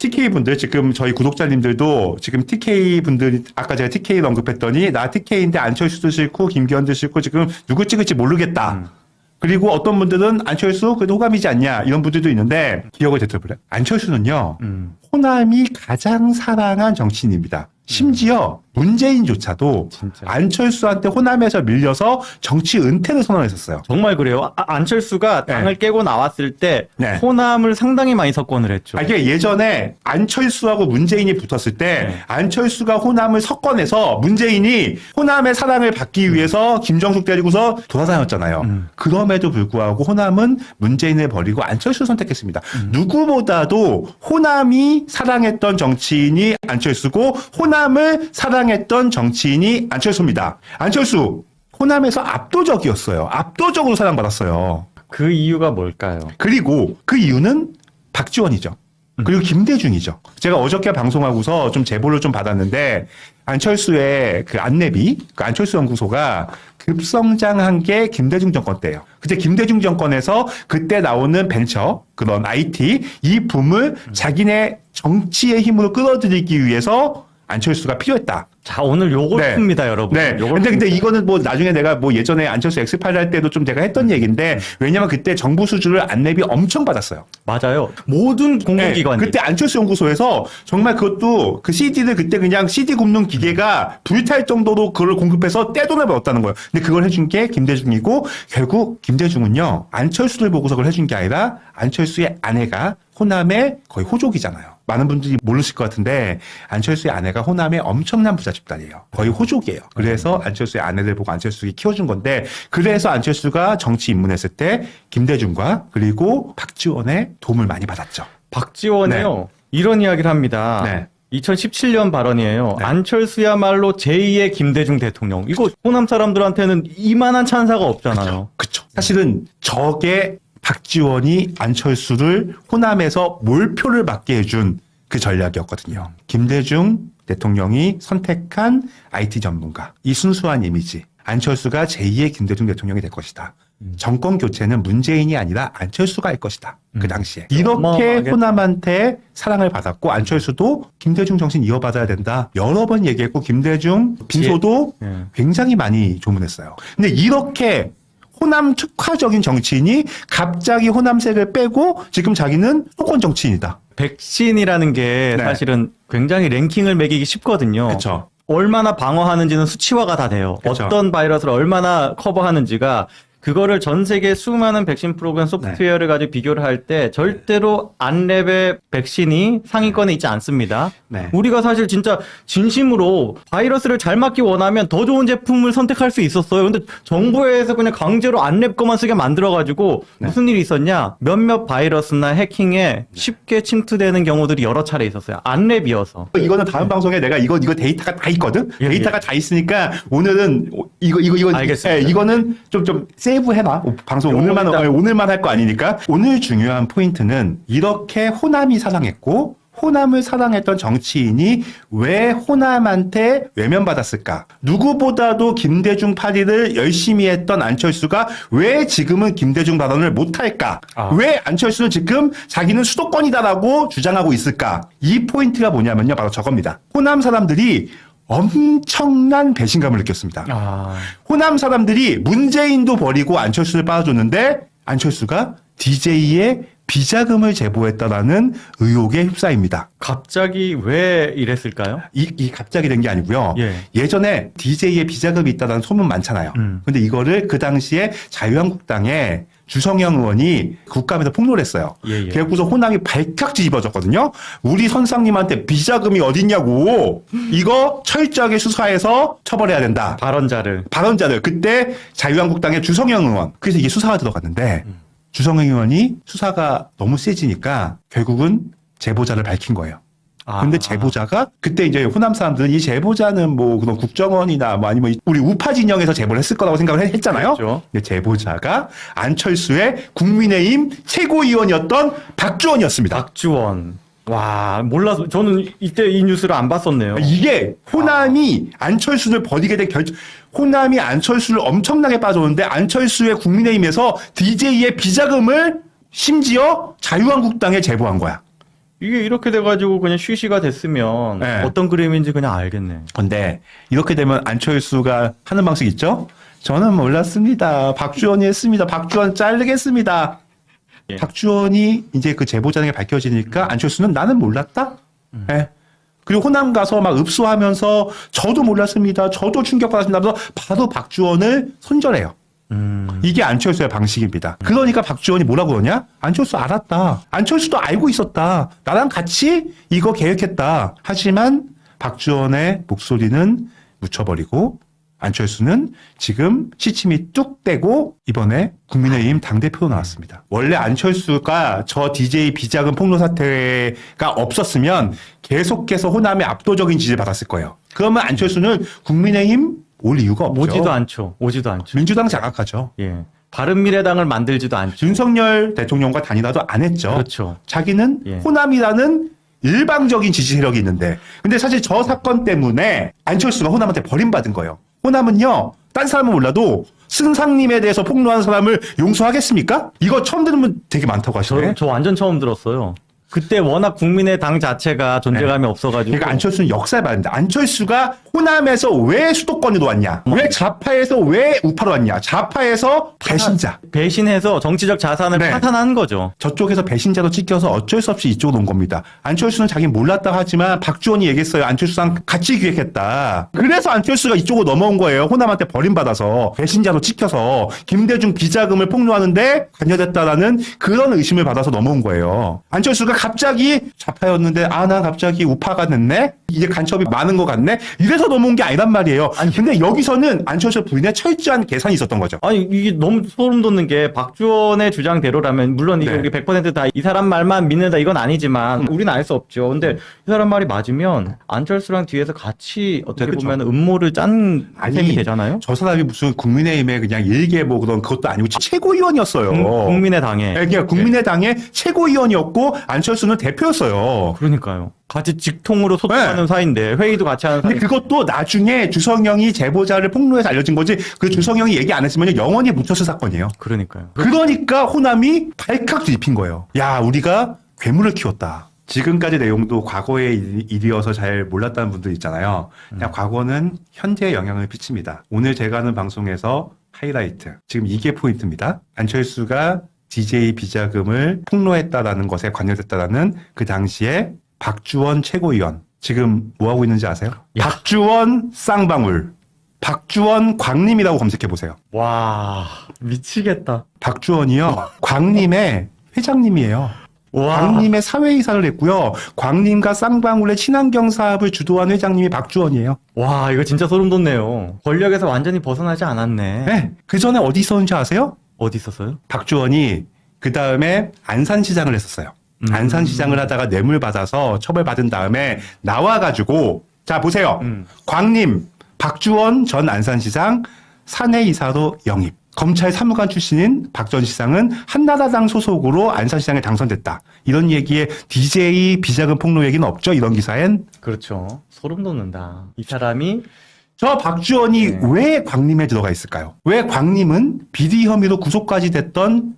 TK 분들 지금 저희 구독자님들도 지금 TK 분들 아까 제가 TK를 언급했더니 나 TK인데 안철수도 싫고 김기현도 싫고 지금 누구 찍을지 모르겠다. 그리고 어떤 분들은 안철수 그래도 호감이지 않냐 이런 분들도 있는데 기억을 되돌아보래. 안철수는요 호남이 가장 사랑한 정치인입니다. 심지어 문재인조차도 진짜. 안철수한테 호남에서 밀려서 정치 은퇴를 선언했었어요. 정말 그래요. 안철수가 당을 깨고 나왔을 때 네. 호남을 상당히 많이 석권을 했죠. 이게 예전에 안철수하고 문재인이 붙었을 때 안철수가 호남을 석권해서 문재인이 호남의 사랑을 받기 위해서 김정숙 데리고서 돌아다녔잖아요. 그럼에도 불구하고 호남은 문재인을 버리고 안철수를 선택했습니다. 누구보다도 호남이 사랑했던 정치인이 안철수고 호남을 사랑했던 정치인이 안철수입니다. 안철수 호남에서 압도적이었어요. 압도적으로 사랑받았어요. 그 이유가 뭘까요? 그리고 그 이유는 박지원이죠. 그리고 김대중이죠. 제가 어저께 방송하고서 좀 제보를 좀 받았는데 안철수의 그 안내비, 그 안철수 연구소가 급성장한 게 김대중 정권 때예요. 그때 김대중 정권에서 그때 나오는 벤처, 그런 IT 이 붐을 자기네 정치의 힘으로 끌어들이기 위해서 안철수가 필요했다. 자, 오늘 요걸 네. 풉니다, 여러분. 네. 요걸 근데 풉니다. 이거는 뭐 나중에 내가 뭐 예전에 안철수 엑스파일 할 때도 좀 제가 했던 얘기인데 왜냐면 그때 정부 수주를 안내비 엄청 받았어요. 맞아요. 모든 공공기관이. 그때 안철수 연구소에서 정말 그것도 그 CD를 그때 그냥 CD 굽는 기계가 불탈 정도로 그걸 공급해서 떼돈을 벌었다는 거예요. 근데 그걸 해준 게 김대중이고 결국 김대중은요 안철수를 보고서 그걸 해준 게 아니라 안철수의 아내가 호남의 거의 호족이잖아요. 많은 분들이 모르실 것 같은데 안철수의 아내가 호남의 엄청난 부자 집단이에요. 거의 호족이에요. 그래서 안철수의 아내를 보고 안철수가 키워준 건데 그래서 안철수가 정치 입문했을 때 김대중과 그리고 박지원의 도움을 많이 받았죠. 박지원이요. 이런 이야기를 합니다. 네. 2017년 발언이에요. 네. 안철수야말로 제2의 김대중 대통령. 이거 호남 사람들한테는 이만한 찬사가 없잖아요. 그쵸. 사실은 저게 박지원이 안철수를 호남에서 몰표를 받게 해준 그 전략이었거든요. 김대중 대통령이 선택한 IT 전문가. 이 순수한 이미지. 안철수가 제2의 김대중 대통령이 될 것이다. 정권 교체는 문재인이 아니라 안철수가 할 것이다. 그 당시에. 이렇게 어마어마하겠다. 호남한테 사랑을 받았고 안철수도 김대중 정신 이어받아야 된다. 여러 번 얘기했고 김대중 빈소도 예. 굉장히 많이 조문했어요. 근데 이렇게 호남 특화적인 정치인이 갑자기 호남색을 빼고 지금 자기는 수도권 정치인이다. 백신이라는 게 네. 사실은 굉장히 랭킹을 매기기 쉽거든요. 그렇죠. 얼마나 방어하는지는 수치화가 다 돼요. 그쵸. 어떤 바이러스를 얼마나 커버하는지가 그거를 전 세계 수많은 백신 프로그램 소프트웨어를 가지고 비교를 할 때 절대로 안랩의 백신이 상위권에 있지 않습니다. 네. 우리가 사실 진짜 진심으로 바이러스를 잘 막기 원하면 더 좋은 제품을 선택할 수 있었어요. 근데 정부에서 그냥 강제로 안랩 것만 쓰게 만들어가지고 무슨 일이 있었냐? 몇몇 바이러스나 해킹에 쉽게 침투되는 경우들이 여러 차례 있었어요. 안랩이어서. 이거는 다음 방송에 내가 이거 데이터가 다 있거든. 예, 데이터가 다 있으니까 오늘은 이거 알겠습니다. 이거는 좀 세이브 해놔. 방송 오늘만 할 거 아니니까. 오늘 중요한 포인트는 이렇게 호남이 사랑했고 호남을 사랑했던 정치인이 왜 호남한테 외면받았을까? 누구보다도 김대중 파리를 열심히 했던 안철수가 왜 지금은 김대중 발언을 못할까? 왜 안철수는 지금 자기는 수도권이다라고 주장하고 있을까? 이 포인트가 뭐냐면요. 바로 저겁니다. 호남 사람들이 엄청난 배신감을 느꼈습니다. 호남 사람들이 문재인도 버리고 안철수를 빨아줬는데 안철수가 DJ의 비자금을 제보했다라는 의혹에 휩싸입니다. 갑자기 왜 이랬을까요? 이 갑자기 된 게 아니고요. 예. 예전에 DJ의 비자금이 있다는 소문 많잖아요. 근데 이거를 그 당시에 자유한국당의 주성영 의원이 국감에서 폭로를 했어요. 예. 그래서 호남이 발칵 뒤집어졌거든요. 우리 선상님한테 비자금이 어딨냐고. 이거 철저하게 수사해서 처벌해야 된다. 발언자들. 그때 자유한국당의 주성영 의원. 그래서 이게 수사가 들어갔는데 주성영 의원이 수사가 너무 세지니까 결국은 제보자를 밝힌 거예요. 근데 제보자가 그때 이제 호남 사람들은 이 제보자는 뭐 그런 국정원이나 뭐 아니면 우리 우파 진영에서 제보를 했을 거라고 생각을 했잖아요. 그렇죠. 근데 제보자가 안철수의 국민의힘 최고위원이었던 박주원이었습니다. 박주원. 와, 몰라서 저는 이때 이 뉴스를 안 봤었네요. 이게 호남이 안철수를 버리게 된 호남이 안철수를 엄청나게 빠졌는데 안철수의 국민의힘에서 DJ의 비자금을 심지어 자유한국당에 제보한 거야. 이게 이렇게 돼가지고 그냥 쉬쉬가 됐으면 네. 어떤 그림인지 그냥 알겠네. 근데 이렇게 되면 안철수가 하는 방식 있죠? 저는 몰랐습니다. 박주원이 했습니다. 박주원 자르겠습니다. 예. 박주원이 이제 그 제보자에게 밝혀지니까 안철수는 나는 몰랐다? 예. 그리고 호남 가서 막 읍수하면서 저도 몰랐습니다. 저도 충격받았습니다. 하면서 바로 박주원을 손절해요. 이게 안철수의 방식입니다. 그러니까 박주원이 뭐라고 그러냐? 안철수 알았다. 안철수도 알고 있었다. 나랑 같이 이거 계획했다. 하지만 박주원의 목소리는 묻혀버리고 안철수는 지금 시침이 뚝 떼고 이번에 국민의힘 당대표로 나왔습니다. 원래 안철수가 저 DJ 비자금 폭로 사태가 없었으면 계속해서 호남의 압도적인 지지를 받았을 거예요. 그러면 안철수는 국민의힘 올 이유가 없죠. 오지도 않죠. 오지도 않죠. 민주당 장악하죠. 예. 바른미래당을 만들지도 않죠. 윤석열 대통령과 단일화도 안 했죠. 그렇죠. 자기는 예. 호남이라는 일방적인 지지 세력이 있는데 근데 사실 저 사건 때문에 안철수가 호남한테 버림받은 거예요. 호남은요. 딴 사람은 몰라도 승상님에 대해서 폭로한 사람을 용서하겠습니까? 이거 처음 들으면 되게 많다고 하시네. 저 완전 처음 들었어요. 그때 워낙 국민의당 자체가 존재감이 없어가지고. 그러니까 안철수는 역사에 봤는데 안철수가 호남에서 왜 수도권으로 왔냐? 왜 좌파에서 왜 우파로 왔냐? 좌파에서 배신자. 배신해서 정치적 자산을 네. 파탄한 거죠. 저쪽에서 배신자로 찍혀서 어쩔 수 없이 이쪽으로 온 겁니다. 안철수는 자기는 몰랐다 하지만 박주원이 얘기했어요. 안철수랑 같이 기획했다. 그래서 안철수가 이쪽으로 넘어온 거예요. 호남한테 버림받아서 배신자로 찍혀서 김대중 비자금을 폭로하는데 관여됐다라는 그런 의심을 받아서 넘어온 거예요. 안철수가 갑자기 좌파였는데 나 갑자기 우파가 됐네? 이제 간첩이 많은 것 같네? 이래서 넘어온 게 아니란 말이에요. 근데 여기서는 안철수 부인의 철저한 계산이 있었던 거죠. 아니 이게 너무 소름 돋는 게 박주원의 주장대로라면 물론 이게 네. 우리 100% 다 이 사람 말만 믿는다 이건 아니지만 우리는 알 수 없죠. 근데 이 사람 말이 맞으면 안철수랑 뒤에서 같이 어떻게 그렇죠. 보면 음모를 짠 아니, 셈이 되잖아요. 저 사람이 무슨 국민의힘의 그냥 일개 뭐 그런 그것도 아니고 최고위원이었어요. 국민의당에. 그러니까 국민의당의 최고위원이었고 안철수는 대표였어요. 그러니까요. 같이 직통으로 소통하는 사이인데 회의도 같이 하는 근데 사이. 그것도 나중에 주성영이 제보자를 폭로해서 알려진 거지 그 주성영이 얘기 안 했으면 영원히 묻혔을 사건이에요. 그러니까요. 그러니까 호남이 발칵 뒤집힌 거예요. 야, 우리가 괴물을 키웠다. 지금까지 내용도 과거의 일이어서 잘 몰랐다는 분들 있잖아요. 그냥 과거는 현재에 영향을 끼칩니다. 오늘 제가 하는 방송에서 하이라이트. 지금 이게 포인트입니다. 안철수가 DJ 비자금을 폭로했다라는 것에 관여됐다라는 그 당시에 박주원 최고위원. 지금 뭐 하고 있는지 아세요? 야. 박주원 쌍방울. 박주원 광림이라고 검색해보세요. 와 미치겠다. 박주원이요. 광림의 회장님이에요. 와. 광림의 사회이사를 했고요. 광림과 쌍방울의 친환경 사업을 주도한 회장님이 박주원이에요. 와 이거 진짜 소름 돋네요. 권력에서 완전히 벗어나지 않았네. 네. 그 전에 어디 있었는지 아세요? 어디 있었어요? 박주원이 그 다음에 안산시장을 했었어요. 안산시장을 하다가 뇌물 받아서 처벌받은 다음에 나와가지고 자 보세요. 광림 박주원 전 안산시장 사내이사로 영입. 검찰 사무관 출신인 박 전 시장은 한나라당 소속으로 안산시장에 당선됐다. 이런 얘기에 DJ 비자금 폭로 얘기는 없죠. 이런 기사엔. 그렇죠. 소름 돋는다. 이 사람이 저 박주원이 네. 왜 광림에 들어가 있을까요? 왜 광림은 비리 혐의로 구속까지 됐던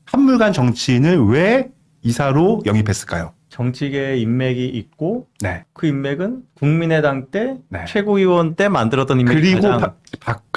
한물간 정치인을 왜 이사로 영입했을까요? 정치계 인맥이 있고 네. 그 인맥은 국민의당 때 네. 최고위원 때 만들었던 인맥이 그리고 가장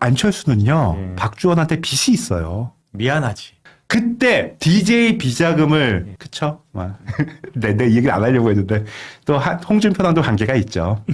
안철수는요. 네. 박주원한테 빚이 있어요. 미안하지. 그때 DJ 비자금을 그쵸? 내 얘기를 안 하려고 했는데 또 홍준표랑도 관계가 있죠.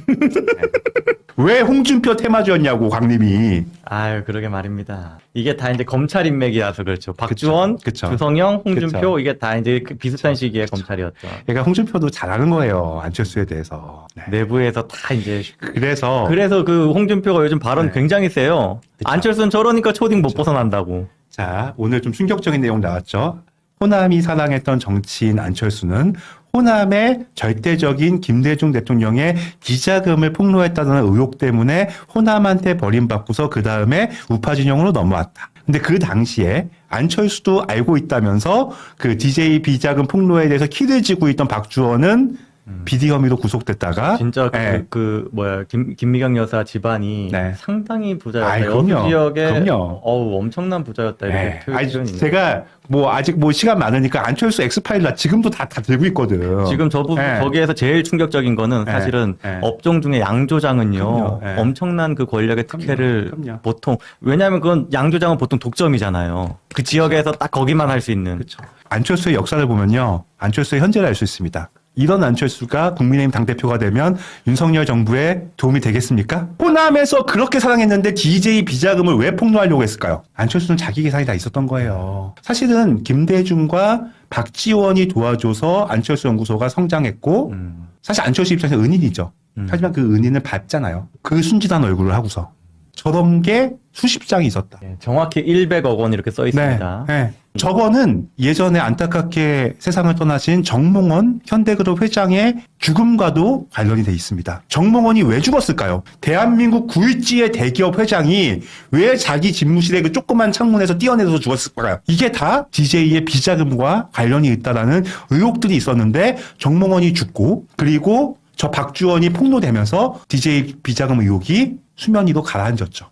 왜 홍준표 테마주였냐고 광림이. 아유 그러게 말입니다. 이게 다 이제 검찰 인맥이라서 그렇죠. 박주원, 그쵸. 주성영, 홍준표 그쵸. 이게 다 이제 그 비슷한 시기의 검찰이었죠. 그러니까 홍준표도 잘하는 거예요. 안철수에 대해서. 네. 내부에서 다 이제 그래서 그 홍준표가 요즘 발언 네. 굉장히 세요. 그쵸. 안철수는 저러니까 초딩 못 벗어난다고. 자, 오늘 좀 충격적인 내용 나왔죠. 호남이 사랑했던 정치인 안철수는 호남의 절대적인 김대중 대통령의 비자금을 폭로했다는 의혹 때문에 호남한테 버림받고서 그 다음에 우파 진영으로 넘어왔다. 근데 그 당시에 안철수도 알고 있다면서 그 DJ 비자금 폭로에 대해서 키를 쥐고 있던 박주원은 비리 혐의로 구속됐다가 진짜 예. 김미경 여사 집안이 네. 상당히 부자였다. 아이, 여수 그럼요. 지역에 그럼요. 엄청난 부자였다. 이렇게 네. 표현이 있네요. 제가 아직 시간 많으니까 안철수 엑스파일 나 지금도 다 들고 있거든. 지금 네. 거기에서 제일 충격적인 거는 네. 사실은 네. 업종 중에 양조장은요. 그럼요. 네. 엄청난 그 권력의 특혜를 그럼요. 보통 왜냐하면 그건 양조장은 보통 독점이잖아요. 그 지역에서 딱 거기만 할 수 있는. 그렇죠. 안철수의 역사를 보면요. 안철수의 현재를 알 수 있습니다. 이런 안철수가 국민의힘 당대표가 되면 윤석열 정부에 도움이 되겠습니까? 호남에서 그렇게 사랑했는데 DJ 비자금을 왜 폭로하려고 했을까요? 안철수는 자기 계산이 다 있었던 거예요. 사실은 김대중과 박지원이 도와줘서 안철수 연구소가 성장했고 사실 안철수 입장에서 은인이죠. 하지만 그 은인을 밟잖아요. 그 순진한 얼굴을 하고서. 저런 게 수십 장이 있었다. 정확히 100억 원 이렇게 써 있습니다. 네. 저거는 예전에 안타깝게 세상을 떠나신 정몽원 현대그룹 회장의 죽음과도 관련이 돼 있습니다. 정몽원이 왜 죽었을까요? 대한민국 굴지의 대기업 회장이 왜 자기 집무실의 그 조그만 창문에서 뛰어내려서 죽었을까요? 이게 다 DJ의 비자금과 관련이 있다라는 의혹들이 있었는데 정몽원이 죽고 그리고 저 박주원이 폭로되면서 DJ 비자금 의혹이 수면 위로 가라앉았죠.